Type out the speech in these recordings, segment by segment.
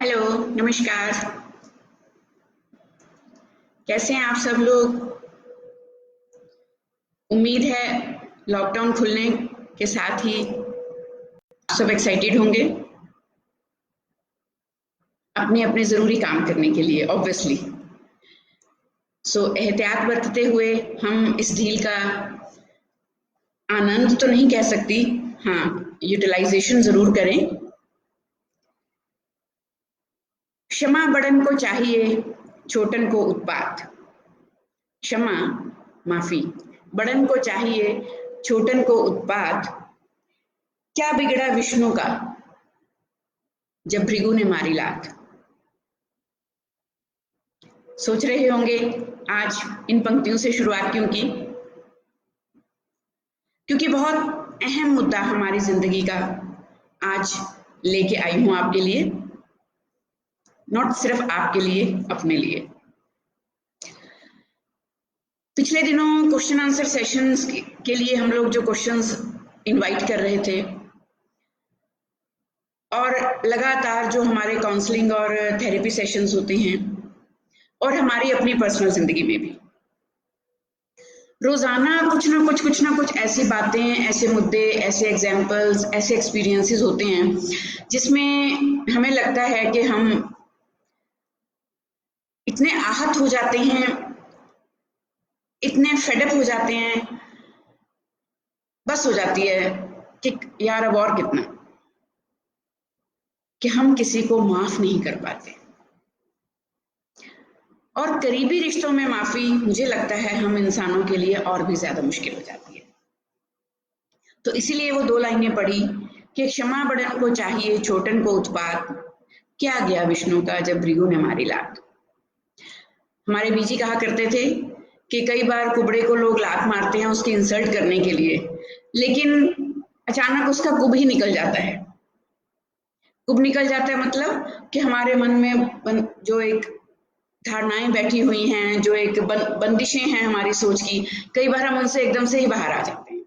Hello, नमस्कार। कैसे हैं आप सब लोग? उम्मीद है लॉकडाउन खुलने के साथ ही आप सब एक्साइटेड होंगे अपने अपने ज़रूरी काम करने के लिए ऑब्वियसली। एहतियात बरतते हुए हम इस डील का आनंद तो नहीं कह सकती, हाँ यूटिलाइजेशन ज़रूर करें। क्षमा बड़न को चाहिए, छोटन को उत्पात। क्षमा माफी, बड़न को चाहिए, छोटन को उत्पात। क्या बिगड़ा विष्णु का जब भृगु ने मारी लात। सोच रहे होंगे आज इन पंक्तियों से शुरुआत क्यों की, क्योंकि बहुत अहम मुद्दा हमारी जिंदगी का आज लेके आई हूं आपके लिए, नॉट सिर्फ आपके लिए, अपने लिए। पिछले दिनों क्वेश्चन आंसर सेशंस के लिए हम लोग जो क्वेश्चंस इनवाइट कर रहे थे और लगातार जो हमारे काउंसलिंग और थेरेपी सेशंस होते हैं और हमारी अपनी पर्सनल जिंदगी में भी रोजाना कुछ ना कुछ ऐसी बातें, ऐसे मुद्दे, ऐसे एग्जाम्पल्स, ऐसे एक्सपीरियंसेस होते हैं जिसमें हमें लगता है कि हम इतने आहत हो जाते हैं, इतने फेडअप हो जाते हैं, बस हो जाती है कि यार अब और कितना, कि हम किसी को माफ नहीं कर पाते। और करीबी रिश्तों में माफी मुझे लगता है हम इंसानों के लिए और भी ज्यादा मुश्किल हो जाती है। तो इसीलिए वो दो लाइनें पढ़ी कि क्षमा बड़न को चाहिए, छोटन को उत्पात। क्या गया विष्णु का जब भृगु ने मारी लात। हमारे बीजी कहा करते थे कि कई बार कुबड़े को लोग लात मारते हैं उसकी इंसल्ट करने के लिए, लेकिन अचानक उसका कुब ही निकल जाता है। कुब निकल जाता है मतलब कि हमारे मन में जो एक धारणाएं बैठी हुई हैं, जो एक बंदिशें हैं हमारी सोच की, कई बार हम उनसे एकदम से ही बाहर आ जाते हैं।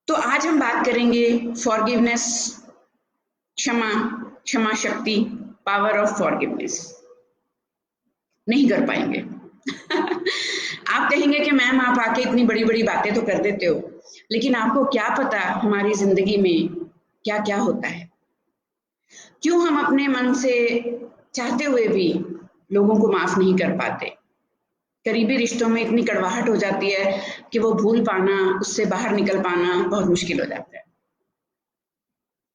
तो आज हम बात करेंगे फॉरगिवनेस, क्षमा, क्षमा शक्ति, पावर ऑफ फॉरगिवनेस। नहीं कर पाएंगे आप कहेंगे कि मैम आप आके इतनी बड़ी बड़ी बातें तो कर देते हो, लेकिन आपको क्या पता हमारी जिंदगी में क्या क्या होता है, क्यों हम अपने मन से चाहते हुए भी लोगों को माफ नहीं कर पाते। करीबी रिश्तों में इतनी कड़वाहट हो जाती है कि वो भूल पाना, उससे बाहर निकल पाना बहुत मुश्किल हो जाता है।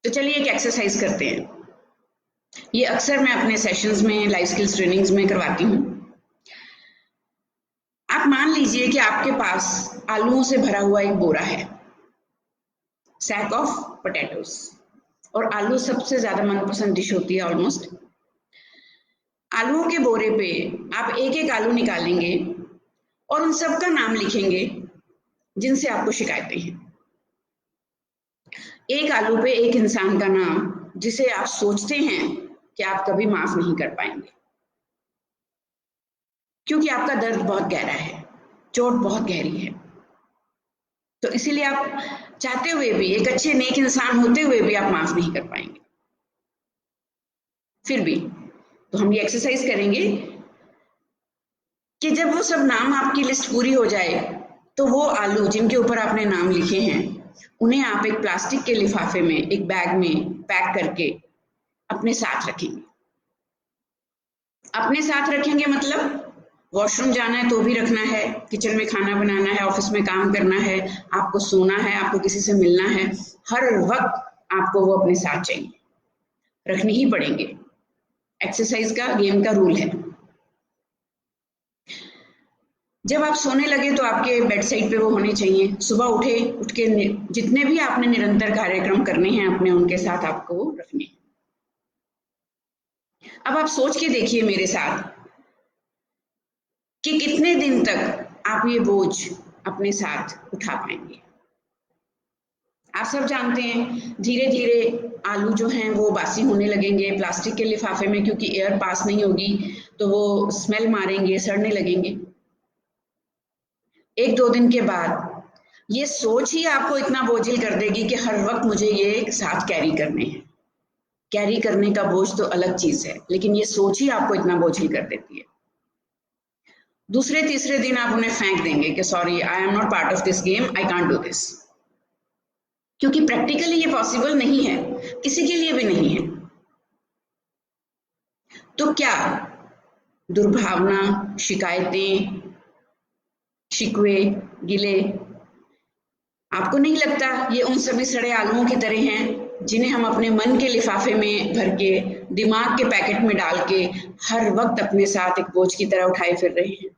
तो चलिए एक एक्सरसाइज करते हैं। ये अक्सर मैं अपने सेशंस में, लाइफ स्किल्स ट्रेनिंग्स में करवाती हूँ। आप मान लीजिए कि आपके पास आलूओं से भरा हुआ एक बोरा है, सैक ऑफ पोटैटोस, और आलू सबसे ज्यादा मनपसंद डिश होती है ऑलमोस्ट। आलूओं के बोरे पे आप एक एक आलू निकालेंगे और उन सबका नाम लिखेंगे जिनसे आपको शिकायतें हैं। एक आलू पे एक इंसान का नाम जिसे आप सोचते हैं कि आप कभी माफ नहीं कर पाएंगे, क्योंकि आपका दर्द बहुत गहरा है, चोट बहुत गहरी है। तो इसीलिए आप चाहते हुए भी, एक अच्छे नेक इंसान होते हुए भी आप माफ नहीं कर पाएंगे। फिर भी तो हम ये एक्सरसाइज करेंगे कि जब वो सब नाम, आपकी लिस्ट पूरी हो जाए, तो वो आलू जिनके ऊपर आपने नाम लिखे हैं उन्हें आप एक प्लास्टिक के लिफाफे में, एक बैग में पैक करके अपने साथ रखेंगे। अपने साथ रखेंगे मतलब वॉशरूम जाना है तो भी रखना है, किचन में खाना बनाना है, ऑफिस में काम करना है, आपको सोना है, आपको किसी से मिलना है, हर वक्त आपको वो अपने साथ चाहिए, रखने ही पड़ेंगे। एक्सरसाइज का, गेम का रूल है। जब आप सोने लगे तो आपके बेड साइड पे वो होने चाहिए। सुबह उठ के जितने भी आपने निरंतर कार्यक्रम करने हैं अपने, उनके साथ आपको वो रखने हैं। अब आप सोच के देखिए मेरे साथ कि कितने दिन तक आप ये बोझ अपने साथ उठा पाएंगे। आप सब जानते हैं धीरे धीरे आलू जो हैं वो बासी होने लगेंगे प्लास्टिक के लिफाफे में, क्योंकि एयर पास नहीं होगी तो वो स्मेल मारेंगे, सड़ने लगेंगे। एक दो दिन के बाद ये सोच ही आपको इतना बोझिल कर देगी कि हर वक्त मुझे ये साथ कैरी करने हैं। कैरी करने का बोझ तो अलग चीज है, लेकिन ये सोच ही आपको इतना बोझिल कर देती है। दूसरे तीसरे दिन आप उन्हें फेंक देंगे कि sorry, I am not part of this game, I can't do this, क्योंकि प्रैक्टिकली ये पॉसिबल नहीं है, किसी के लिए भी नहीं है। तो क्या दुर्भावना, शिकायतें, शिकवे, गिले, आपको नहीं लगता ये उन सभी सड़े आलुओं की तरह हैं जिन्हें हम अपने मन के लिफाफे में भर के, दिमाग के पैकेट में डाल के हर वक्त अपने साथ एक बोझ की तरह उठाए फिर रहे हैं?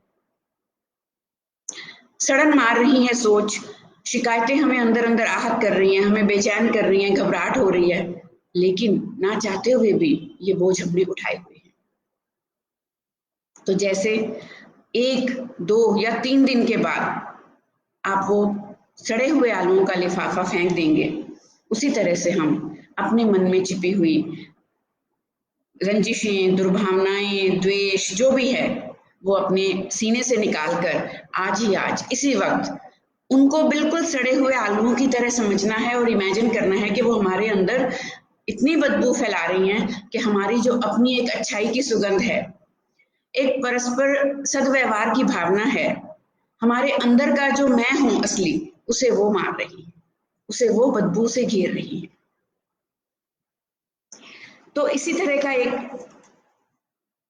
सड़न मार रही है सोच, शिकायतें हमें अंदर अंदर आहत कर रही हैं, हमें बेचैन कर रही हैं, घबराहट हो रही है, लेकिन ना चाहते हुए भी ये बोझ हमने उठाए हुए हैं। तो जैसे 1, 2 या 3 दिन के बाद आप वो सड़े हुए आलुओं का लिफाफा फेंक देंगे, उसी तरह से हम अपने मन में छिपी हुई रंजिशें, दुर्भावनाएं, द्वेष जो भी है वो अपने सीने से निकाल कर आज ही आज इसी वक्त उनको बिल्कुल सड़े हुए आलुओं की तरह समझना है और इमेजिन करना है कि वो हमारे अंदर इतनी बदबू फैला रही हैं कि हमारी जो अपनी एक अच्छाई की सुगंध है, एक परस्पर सद्व्यवहार की भावना है, हमारे अंदर का जो मैं हूं असली, उसे वो मार रही है, उसे वो बदबू से घेर रही है। तो इसी तरह का एक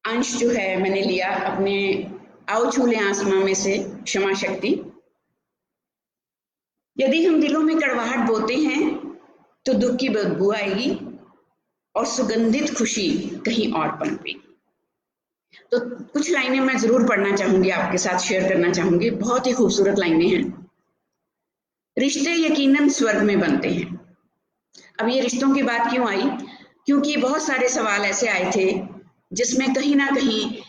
अंश जो है मैंने लिया अपने आओ छूले आसमां में से, क्षमा शक्ति। यदि हम दिलों में कड़वाहट बोते हैं तो दुख की बदबू आएगी और सुगंधित खुशी कहीं और पनपेगी। तो कुछ लाइनें मैं जरूर पढ़ना चाहूंगी, आपके साथ शेयर करना चाहूंगी, बहुत ही खूबसूरत लाइनें हैं। रिश्ते यकीनन स्वर्ग में बनते हैं। अब ये रिश्तों की बात क्यों आई? क्योंकि बहुत सारे सवाल ऐसे आए थे जिसमें कहीं ना कहीं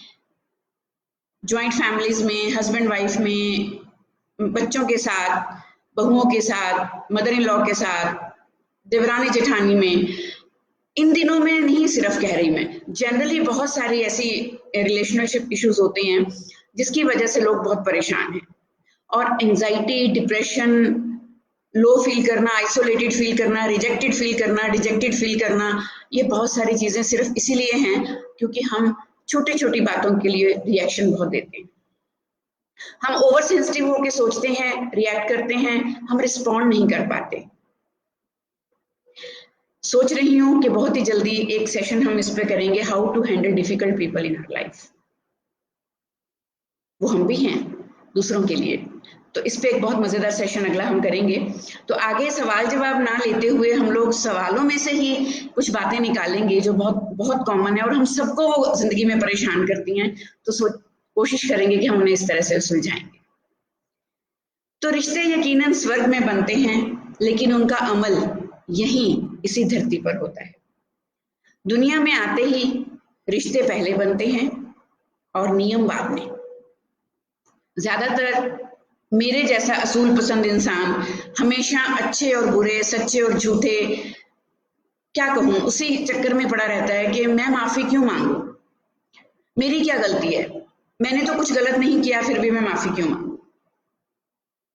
जॉइंट फैमिलीज में, हस्बैंड वाइफ में, बच्चों के साथ, बहुओं के साथ, मदर इन लॉ के साथ, देवरानी जेठानी में, इन दिनों में नहीं सिर्फ कह रही मैं, जनरली बहुत सारी ऐसी रिलेशनशिप इश्यूज होते हैं जिसकी वजह से लोग बहुत परेशान हैं। और एंजाइटी, डिप्रेशन, लो फील करना, आइसोलेटेड फील करना, रिजेक्टेड फील करना, डिजेक्टेड फील करना, ये बहुत सारी चीजें सिर्फ इसीलिए हैं क्योंकि हम छोटी छोटी बातों के लिए रिएक्शन बहुत देते हैं। हम ओवर सेंसिटिव होकर सोचते हैं, रिएक्ट करते हैं, हम रिस्पॉन्ड नहीं कर पाते। सोच रही हूँ कि बहुत ही जल्दी एक सेशन हम इस पे करेंगे, how to handle difficult people in our life. वो हम भी हैं दूसरों के लिए, तो इस पे एक बहुत मजेदार सेशन अगला हम करेंगे। तो आगे सवाल जवाब ना लेते हुए हम लोग सवालों में से ही कुछ बातें निकालेंगे जो बहुत बहुत कॉमन है और हम सबको वो जिंदगी में परेशान करती हैं, तो कोशिश करेंगे कि हम उन्हें इस तरह से सुलझाएंगे। तो रिश्ते यकीनन स्वर्ग में बनते हैं, लेकिन उनका अमल यहीं इसी धरती पर होता है। दुनिया में आते ही रिश्ते पहले बनते हैं और नियम बाद में। ज्यादातर मेरे जैसा असूल पसंद इंसान हमेशा अच्छे और बुरे, सच्चे और झूठे, क्या कहूं, उसी चक्कर में पड़ा रहता है कि मैं माफी क्यों मांगू, मेरी क्या गलती है, मैंने तो कुछ गलत नहीं किया फिर भी मैं माफी क्यों मांगू,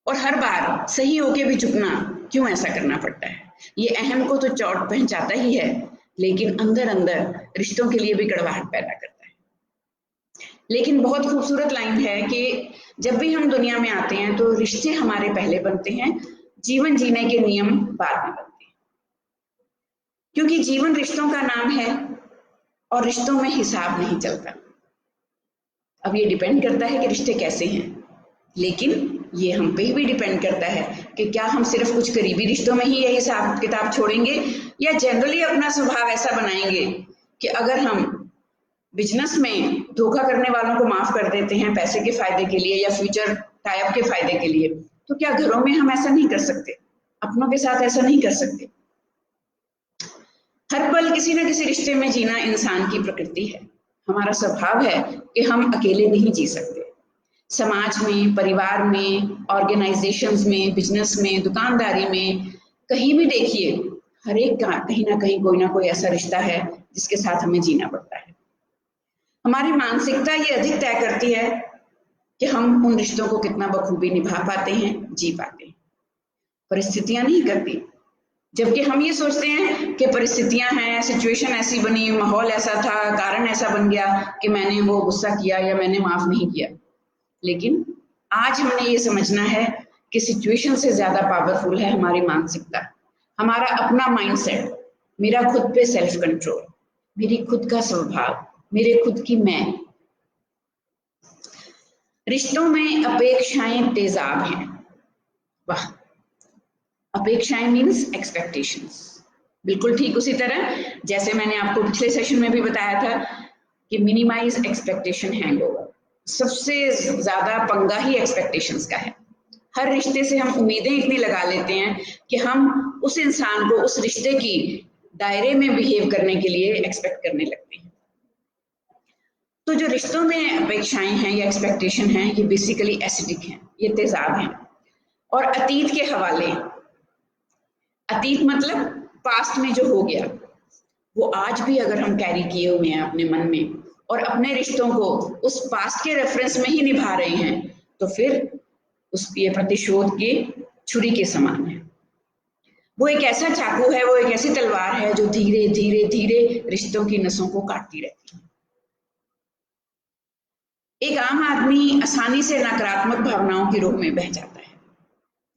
और हर बार सही होके भी झुकना क्यों ऐसा करना पड़ता है। ये अहम को तो चोट पहुंचाता ही है, लेकिन अंदर अंदर रिश्तों के लिए भी कड़वाहट पैदा करता है। लेकिन बहुत खूबसूरत लाइन है कि जब भी हम दुनिया में आते हैं तो रिश्ते हमारे पहले बनते हैं, जीवन जीने के नियम बाद में बनते हैं, क्योंकि जीवन रिश्तों का नाम है और रिश्तों में हिसाब नहीं चलता। अब ये डिपेंड करता है कि रिश्ते कैसे हैं, लेकिन ये हम पे भी डिपेंड करता है कि क्या हम सिर्फ कुछ करीबी रिश्तों में ही ये हिसाब किताब छोड़ेंगे या जनरली अपना स्वभाव ऐसा बनाएंगे कि अगर हम बिजनेस में धोखा करने वालों को माफ कर देते हैं पैसे के फायदे के लिए या फ्यूचर टाइप के फायदे के लिए, तो क्या घरों में हम ऐसा नहीं कर सकते, अपनों के साथ ऐसा नहीं कर सकते? हर पल किसी न किसी रिश्ते में जीना इंसान की प्रकृति है, हमारा स्वभाव है कि हम अकेले नहीं जी सकते। समाज में, परिवार में, ऑर्गेनाइजेशंस में, बिजनेस में, दुकानदारी में, कहीं भी देखिए, हर एक का कहीं ना कहीं कोई ना कोई ऐसा रिश्ता है जिसके साथ हमें जीना पड़ता है। हमारी मानसिकता ये अधिक तय करती है कि हम उन रिश्तों को कितना बखूबी निभा पाते हैं, जी पाते हैं। परिस्थितियां नहीं करती। जबकि हम ये सोचते हैं कि परिस्थितियां हैं, सिचुएशन ऐसी बनी, माहौल ऐसा था, कारण ऐसा बन गया कि मैंने वो गुस्सा किया या मैंने माफ नहीं किया। लेकिन आज हमने ये समझना है कि सिचुएशन से ज्यादा पावरफुल है हमारी मानसिकता, हमारा अपना माइंडसेट, मेरा खुद पे सेल्फ कंट्रोल, मेरी खुद का स्वभाव, मेरे खुद की मैं। रिश्तों में अपेक्षाएं तेजाब हैं। वाह, अपेक्षाएं मीन्स एक्सपेक्टेशंस। बिल्कुल ठीक उसी तरह जैसे मैंने आपको पिछले सेशन में भी बताया था कि मिनिमाइज एक्सपेक्टेशन हैंगओवर। सबसे ज्यादा पंगा ही एक्सपेक्टेशंस का है। हर रिश्ते से हम उम्मीदें इतनी लगा लेते हैं कि हम उस इंसान को उस रिश्ते की दायरे में बिहेव करने के लिए एक्सपेक्ट करने लगते हैं। तो जो रिश्तों में अपेक्षाएं हैं या एक्सपेक्टेशन हैं, ये बेसिकली एसिडिक हैं, ये तेजाब हैं। और अतीत के हवाले, अतीत मतलब पास्ट में जो हो गया वो आज भी अगर हम कैरी किए हुए हैं अपने मन में और अपने रिश्तों को उस पास्ट के रेफरेंस में ही निभा रहे हैं, तो फिर उस ये प्रतिशोध के छुरी के समान है। वो एक ऐसा चाकू है, वो एक ऐसी तलवार है जो धीरे धीरे धीरे रिश्तों की नसों को काटती रहती है। एक आम आदमी आसानी से नकारात्मक भावनाओं की रोक में बह जाता है।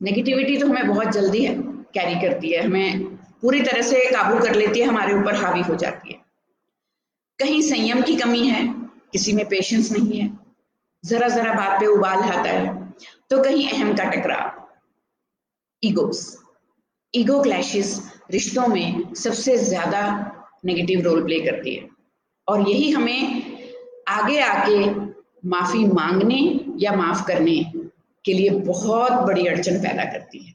नेगेटिविटी तो हमें बहुत जल्दी है कैरी करती है, हमें पूरी तरह से काबू कर लेती है, हमारे ऊपर हावी हो जाती है। कहीं संयम की कमी है, किसी में पेशेंस नहीं है, जरा जरा बात पे उबाल आता है, तो कहीं अहम का टकराव, ईगो क्लैशेस रिश्तों में सबसे ज्यादा नेगेटिव रोल प्ले करती है और यही हमें आगे आके माफी मांगने या माफ करने के लिए बहुत बड़ी अड़चन पैदा करती है।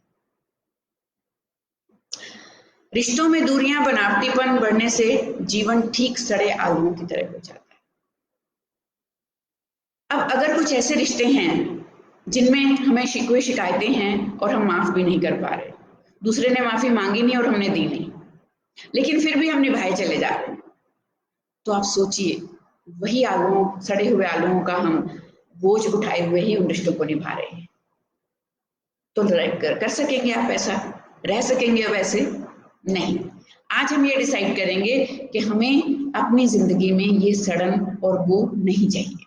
रिश्तों में दूरियां, बनावटीपन बढ़ने से जीवन ठीक सड़े आलुओं की तरह हो जाता है। अब अगर कुछ ऐसे रिश्ते हैं जिनमें हमें शिकवे शिकायतें हैं और हम माफ भी नहीं कर पा रहे, दूसरे ने माफी मांगी नहीं और हमने दी नहीं, लेकिन फिर भी हम निभाए चले जा रहे हैं, तो आप सोचिए वही आलुओं, सड़े हुए आलुओं का हम बोझ उठाए हुए ही उन रिश्तों को निभा रहे हैं। तो कर सकेंगे आप ऐसा? रह सकेंगे अब ऐसे? नहीं। आज हम ये डिसाइड करेंगे कि हमें अपनी जिंदगी में ये सड़न और बू नहीं चाहिए।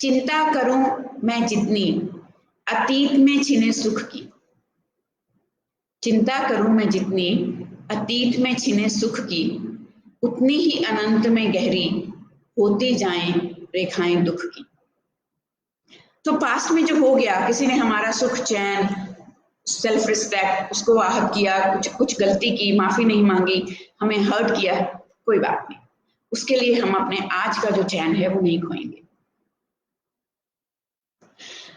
चिंता करूं मैं जितनी अतीत में छिने सुख की, चिंता करूं मैं जितनी अतीत में छिने सुख की, उतनी ही अनंत में गहरी होती जाएं रेखाएं दुख की। तो पास्ट में जो हो गया, किसी ने हमारा सुख, चैन, सेल्फ रिस्पेक्ट उसको आहत किया, कुछ गलती की, माफी नहीं मांगी, हमें हर्ट किया, कोई बात नहीं, उसके लिए हम अपने आज का जो चैन है वो नहीं खोएंगे।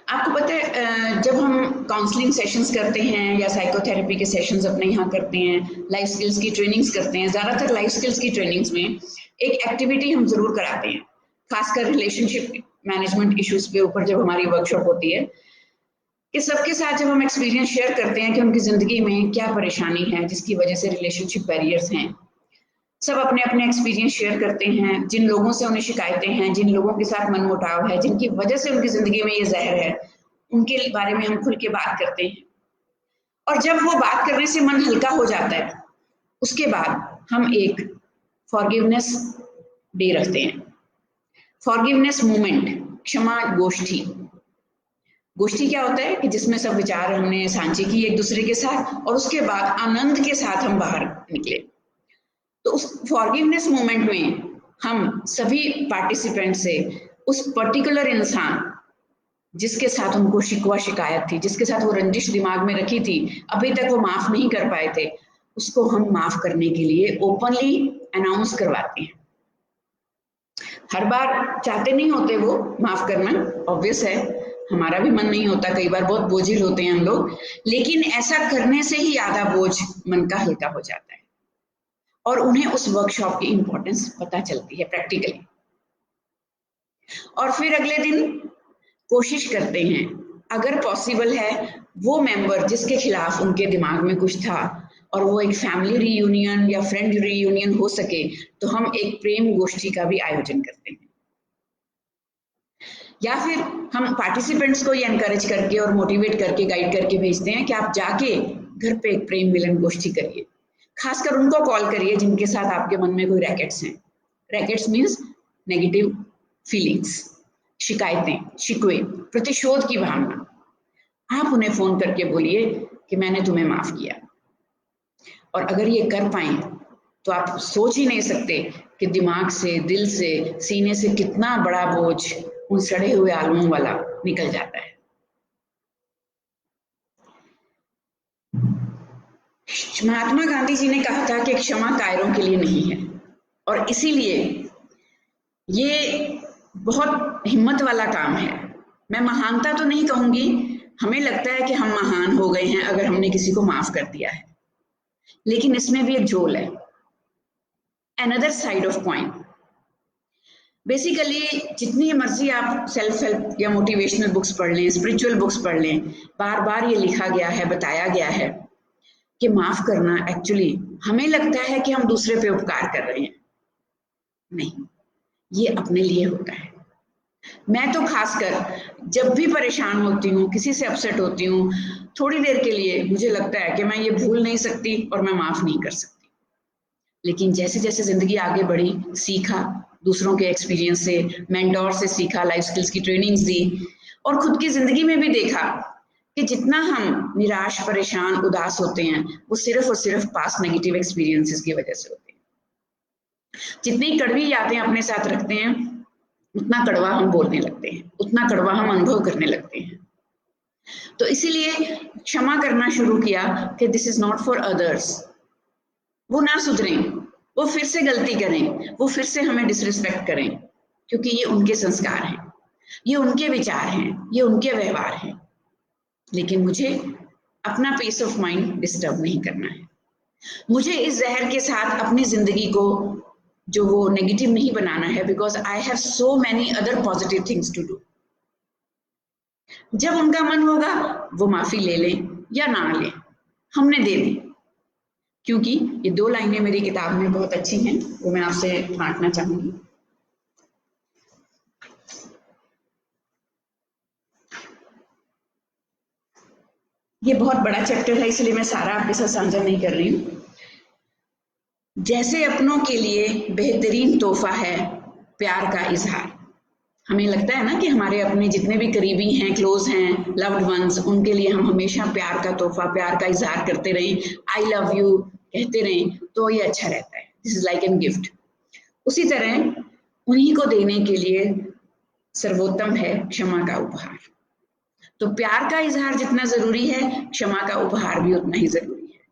आपको पता है जब हम काउंसलिंग सेशंस करते हैं या साइकोथेरेपी के सेशंस अपने यहाँ करते हैं, लाइफ स्किल्स की ट्रेनिंग्स करते हैं, ज्यादातर लाइफ स्किल्स की ट्रेनिंग्स में एक एक्टिविटी हम जरूर कराते हैं, खासकर रिलेशनशिप मैनेजमेंट इश्यूज के ऊपर जब हमारी वर्कशॉप होती है, कि सबके साथ जब हम एक्सपीरियंस शेयर करते हैं कि उनकी जिंदगी में क्या परेशानी है जिसकी वजह से रिलेशनशिप बैरियर्स हैं, सब अपने अपने एक्सपीरियंस शेयर करते हैं, जिन लोगों से उन्हें शिकायतें हैं, जिन लोगों के साथ मनमुटाव है, जिनकी वजह से उनकी जिंदगी में ये जहर है, उनके बारे में हम खुल के बात करते हैं। और जब वो बात करने से मन हल्का हो जाता है, उसके बाद हम एक फॉरगिवनेस डे रखते हैं, फॉरगिवनेस मूवमेंट, क्षमा गोष्ठी। गोष्ठी क्या होता है कि जिसमें सब विचार हमने साझे किए एक दूसरे के साथ और उसके बाद आनंद के साथ हम बाहर निकले। तो उस फॉरगिवनेस मूवमेंट में हम सभी पार्टिसिपेंट से उस पर्टिकुलर इंसान जिसके साथ उनको शिकवा शिकायत थी, जिसके साथ वो रंजिश दिमाग में रखी थी, अभी तक वो माफ नहीं कर पाए थे, उसको हम माफ करने के लिए ओपनली अनाउंस करवाते हैं। हर बार चाहते नहीं होते वो माफ करना, ऑब्वियस है, हमारा भी मन नहीं होता, कई बार बहुत बोझिल होते हैं हम लोग, लेकिन ऐसा करने से ही आधा बोझ मन का हल्का हो जाता है और उन्हें उस वर्कशॉप की इंपॉर्टेंस पता चलती है प्रैक्टिकली। और फिर अगले दिन कोशिश करते हैं, अगर पॉसिबल है, वो मेंबर जिसके खिलाफ उनके दिमाग में कुछ था और वो एक फैमिली रीयूनियन या फ्रेंड रीयूनियन हो सके, तो हम एक प्रेम गोष्ठी का भी आयोजन करते हैं। या फिर हम पार्टिसिपेंट्स को ये एनकरेज करके और मोटिवेट करके गाइड करके भेजते हैं कि आप जाके घर पे एक प्रेम मिलन गोष्ठी करिए। खासकर उनको कॉल करिए जिनके साथ आपके मन में कोई रैकेट्स हैं। रैकेट्स मीन्स नेगेटिव फीलिंग्स, शिकायतें, शिकवे, प्रतिशोध की भावना। आप उन्हें फोन करके बोलिए कि मैंने तुम्हें माफ किया। और अगर ये कर पाए तो आप सोच ही नहीं सकते कि दिमाग से, दिल से, सीने से कितना बड़ा बोझ उन सड़े हुए आलुओं वाला निकल जाता है। महात्मा गांधी जी ने कहा था कि क्षमा कायरों के लिए नहीं है, और इसीलिए ये बहुत हिम्मत वाला काम है। मैं महानता तो नहीं कहूंगी, हमें लगता है कि हम महान हो गए हैं अगर हमने किसी को माफ कर दिया है, लेकिन इसमें भी एक झोल है, another side of point. Basically जितनी मर्जी आप सेल्फ हेल्प या मोटिवेशनल बुक्स पढ़ लें, स्पिरिचुअल बुक्स पढ़ लें, बार बार ये लिखा गया है, बताया गया है कि माफ करना एक्चुअली, हमें लगता है कि हम दूसरे पे उपकार कर रहे हैं, नहीं, ये अपने लिए होता है। मैं तो खासकर जब भी परेशान होती हूँ, किसी से अपसेट होती हूँ, थोड़ी देर के लिए मुझे लगता है कि मैं ये भूल नहीं सकती और मैं माफ नहीं कर सकती। लेकिन जैसे जैसे जिंदगी आगे बढ़ी, सीखा, दूसरों के एक्सपीरियंस से, मेंटोर से सीखा, लाइफ स्किल्स की ट्रेनिंग्स दी, और खुद की जिंदगी में भी देखा कि जितना हम निराश, परेशान, उदास होते हैं, वो सिर्फ और सिर्फ पास्ट नेगेटिव एक्सपीरियंसेस की वजह से होते हैं। जितनी कड़वी यादें अपने साथ रखते हैं, उतना कड़वा हम बोलने लगते हैं, उतना कड़वा हम अनुभव करने लगते हैं। तो इसीलिए क्षमा करना शुरू किया कि this is not for others. वो ना सुधरें, वो फिर से गलती करें, वो फिर से हमें डिसरिस्पेक्ट करें, क्योंकि ये उनके संस्कार हैं, ये उनके विचार हैं, ये उनके व्यवहार हैं। लेकिन मुझे अपना पीस ऑफ माइंड डिस्टर्ब नहीं करना है। मुझे इस जहर के साथ अपनी जिंदगी को जो वो नेगेटिव नहीं बनाना है, because I have so many other positive things to do. जब उनका मन होगा वो माफी ले लें या ना लें, हमने दे दी। क्योंकि ये 2 लाइनें मेरी किताब में बहुत अच्छी हैं, वो मैं आपसे बांटना चाहूंगी। ये बहुत बड़ा चैप्टर है, इसलिए मैं सारा आपके साथ साझा नहीं कर रही हूँ। जैसे अपनों के लिए बेहतरीन तोहफा है प्यार का इजहार। हमें लगता है ना कि हमारे अपने जितने भी करीबी हैं, क्लोज हैं, लव्ड वंस, उनके लिए हम हमेशा प्यार का तोहफा, प्यार का इजहार करते रहें, आई लव यू कहते रहें, तो ये अच्छा रहता है। This is like an gift. उसी तरह उन्हीं को देने के लिए सर्वोत्तम है क्षमा का उपहार। तो प्यार का इजहार जितना जरूरी है, क्षमा का उपहार भी उतना ही जरूरी है।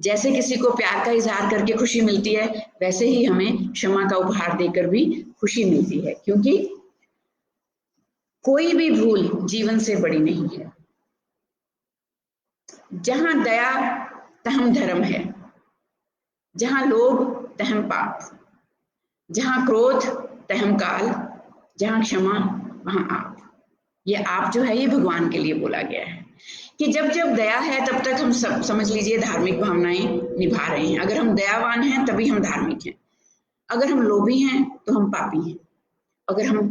जैसे किसी को प्यार का इजहार करके खुशी मिलती है, वैसे ही हमें क्षमा का उपहार देकर भी खुशी मिलती है, क्योंकि कोई भी भूल जीवन से बड़ी नहीं है। जहां दया तहम धर्म है, जहां लोभ तहम पाप, जहां क्रोध तहम काल, जहां क्षमा वहां आप। ये आप जो है ये भगवान के लिए बोला गया है कि जब जब दया है तब तक हम सब समझ लीजिए धार्मिक भावनाएं निभा रहे हैं। अगर हम दयावान हैं तभी हम धार्मिक हैं। अगर हम लोभी हैं तो हम पापी हैं। अगर हम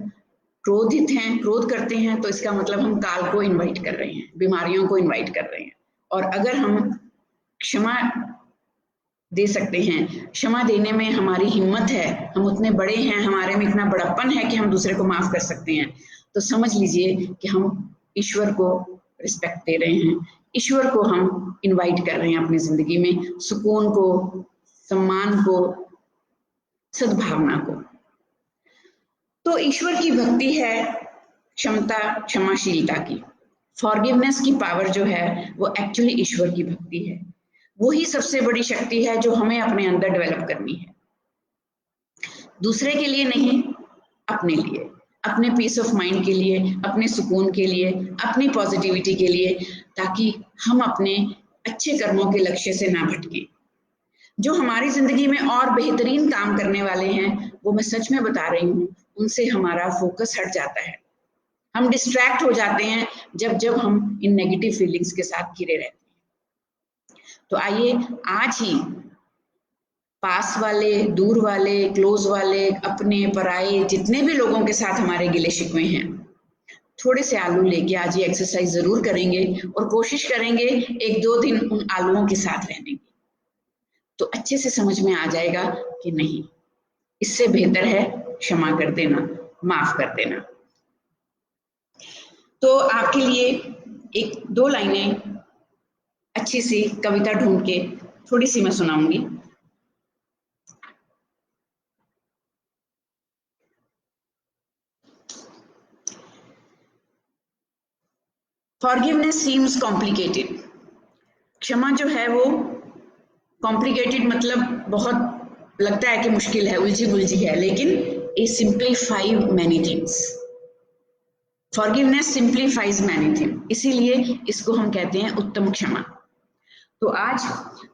क्रोधित हैं, क्रोध करते हैं, तो इसका मतलब हम काल को इनवाइट कर रहे हैं, बीमारियों को इनवाइट कर रहे हैं। और अगर हम क्षमा दे सकते हैं, क्षमा देने में हमारी हिम्मत है, हम उतने बड़े हैं, हमारे में इतना बड़प्पन है कि हम दूसरे को माफ कर सकते हैं, तो समझ लीजिए कि हम ईश्वर को रिस्पेक्ट दे रहे हैं, ईश्वर को हम इनवाइट कर रहे हैं अपनी जिंदगी में, सुकून को, सम्मान को, सद्भावना को। तो ईश्वर की भक्ति है क्षमता, क्षमाशीलता की। फॉरगिवनेस की पावर जो है वो एक्चुअली ईश्वर की भक्ति है। वही सबसे बड़ी शक्ति है जो हमें अपने अंदर डेवलप करनी है, दूसरे के लिए नहीं, अपने लिए, अपने पीस ऑफ माइंड के लिए, अपने सुकून के लिए, अपनी पॉजिटिविटी के लिए, ताकि हम अपने अच्छे कर्मों के लक्ष्य से ना भटकें। जो हमारी जिंदगी में और बेहतरीन काम करने वाले हैं, वो मैं सच में बता रही हूँ, उनसे हमारा फोकस हट जाता है। हम डिस्ट्रैक्ट हो जाते हैं जब हम इन नेगेटिव फीलिंग्स के साथ घिरे रहते हैं। तो आइए आज ही पास वाले, दूर वाले, क्लोज वाले, अपने, पराए, जितने भी लोगों के साथ हमारे गिले शिकवे हैं, थोड़े से आलू लेके आज ये एक्सरसाइज जरूर करेंगे और कोशिश करेंगे 1-2 दिन उन आलूओं के साथ रहने की, तो अच्छे से समझ में आ जाएगा कि नहीं, इससे बेहतर है क्षमा कर देना, माफ कर देना। तो आपके लिए 1-2 लाइनें अच्छी सी कविता ढूंढ के थोड़ी सी मैं सुनाऊंगी। Forgiveness seems complicated. क्षमा जो है वो कॉम्प्लिकेटेड मतलब बहुत लगता है कि मुश्किल है, उलझी बुलझी है, लेकिन it simplifies many things. Forgiveness simplifies many things. इसीलिए इसको हम कहते हैं उत्तम क्षमा। तो आज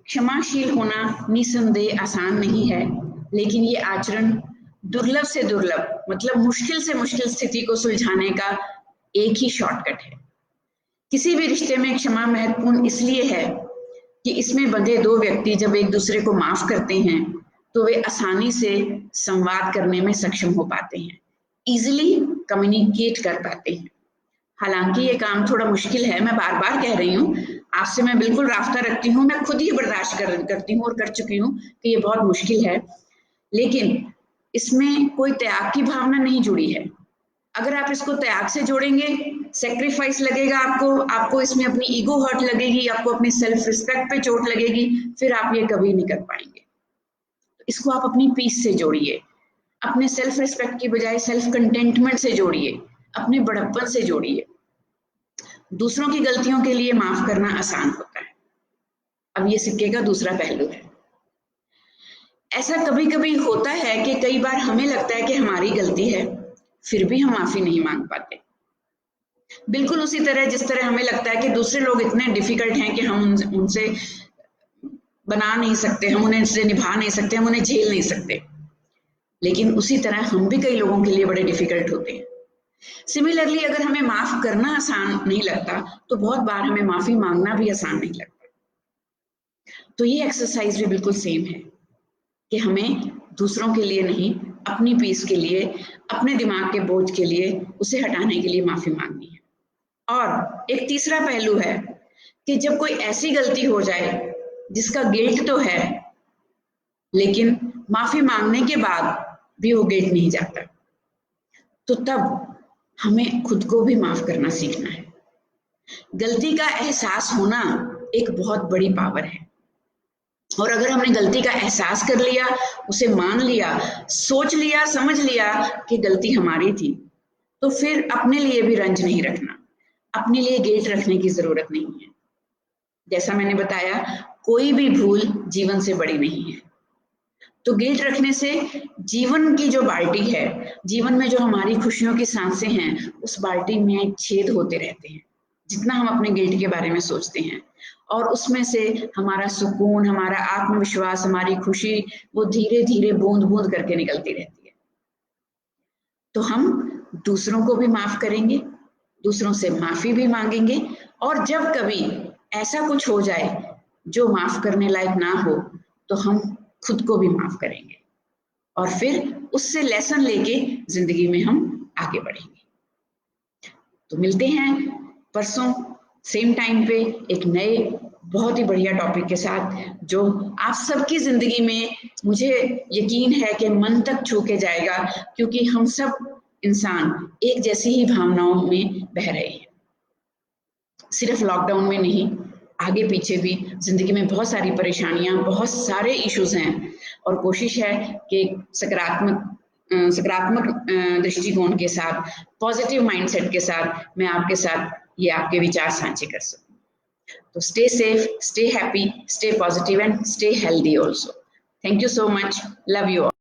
क्षमाशील होना निसंदेह आसान नहीं है, लेकिन ये आचरण दुर्लभ से दुर्लभ मतलब मुश्किल से मुश्किल स्थिति को सुलझाने का एक ही शॉर्टकट है। किसी भी रिश्ते में क्षमा महत्वपूर्ण इसलिए है कि इसमें बंधे 2 व्यक्ति जब एक दूसरे को माफ करते हैं तो वे आसानी से संवाद करने में सक्षम हो पाते हैं, इजीली कम्युनिकेट कर पाते हैं। हालांकि ये काम थोड़ा मुश्किल है, मैं बार बार कह रही हूँ, आपसे मैं बिल्कुल रास्ता रखती हूँ, मैं खुद ही बर्दाश्त करती हूँ और कर चुकी हूँ कि ये बहुत मुश्किल है, लेकिन इसमें कोई त्याग की भावना नहीं जुड़ी है। अगर आप इसको त्याग से जोड़ेंगे, सेक्रीफाइस लगेगा आपको इसमें अपनी ईगो हर्ट लगेगी, आपको अपनी सेल्फ रिस्पेक्ट पे चोट लगेगी, फिर आप ये कभी नहीं कर पाएंगे। इसको आप अपनी पीस से जोड़िए, अपने सेल्फ रिस्पेक्ट की बजाय सेल्फ कंटेंटमेंट से जोड़िए, अपने बड़प्पन से जोड़िए। दूसरों की गलतियों के लिए माफ करना आसान होता है। अब ये सिक्के का दूसरा पहलू है। ऐसा कभी कभी होता है कि कई बार हमें लगता है कि हमारी गलती है, फिर भी हम माफी नहीं मांग पाते। बिल्कुल उसी तरह जिस तरह हमें लगता है कि दूसरे लोग इतने डिफिकल्ट हैं कि हम उनसे बना नहीं सकते, हम उन्हें निभा नहीं सकते, हम उन्हें झेल नहीं सकते, लेकिन उसी तरह हम भी कई लोगों के लिए बड़े डिफिकल्ट होते हैं। सिमिलरली अगर हमें माफ करना आसान नहीं लगता तो बहुत बार हमें माफी मांगना भी आसान नहीं लगता। तो ये एक्सरसाइज भी बिल्कुल सेम है कि हमें दूसरों के लिए नहीं, अपनी पीस के लिए, अपने दिमाग के बोझ के लिए, उसे हटाने के लिए माफी मांगनी है। और एक तीसरा पहलू है कि जब कोई ऐसी गलती हो जाए जिसका गिल्ट तो है, लेकिन माफी मांगने के बाद भी वो गिल्ट नहीं जाता, तो तब हमें खुद को भी माफ करना सीखना है। गलती का एहसास होना एक बहुत बड़ी पावर है, और अगर हमने गलती का एहसास कर लिया, उसे मान लिया, सोच लिया, समझ लिया कि गलती हमारी थी, तो फिर अपने लिए भी रंज नहीं रखना, अपने लिए गिल्ट रखने की जरूरत नहीं है। जैसा मैंने बताया, कोई भी भूल जीवन से बड़ी नहीं है, तो गिल्ट रखने से जीवन की जो बाल्टी है, जीवन में जो हमारी खुशियों की सांसें हैं, उस बाल्टी में छेद होते रहते हैं जितना हम अपने गिल्ट के बारे में सोचते हैं, और उसमें से हमारा सुकून, हमारा आत्मविश्वास, हमारी खुशी वो धीरे धीरे बूंद बूंद करके निकलती रहती है। तो हम दूसरों को भी माफ करेंगे, दूसरों से माफी भी मांगेंगे, और जब कभी ऐसा कुछ हो जाए जो माफ करने लायक ना हो तो हम खुद को भी माफ करेंगे, और फिर उससे लेसन लेके जिंदगी में हम आगे बढ़ेंगे। तो मिलते हैं परसों सेम टाइम पे एक नए बहुत ही बढ़िया टॉपिक के साथ, जो आप सबकी जिंदगी में मुझे यकीन है कि मन तक छू के जाएगा, क्योंकि हम सब इंसान एक जैसी ही भावनाओं में बह रहे हैं। सिर्फ लॉकडाउन में नहीं, आगे पीछे भी जिंदगी में बहुत सारी परेशानियां, बहुत सारे इश्यूज हैं, और कोशिश है कि सकारात्मक दृष्टिकोण के साथ, पॉजिटिव माइंडसेट के साथ मैं आपके साथ ये आपके विचार साझे कर सकूं। तो stay safe, stay happy, stay positive and stay healthy also. Thank you so much, love you all.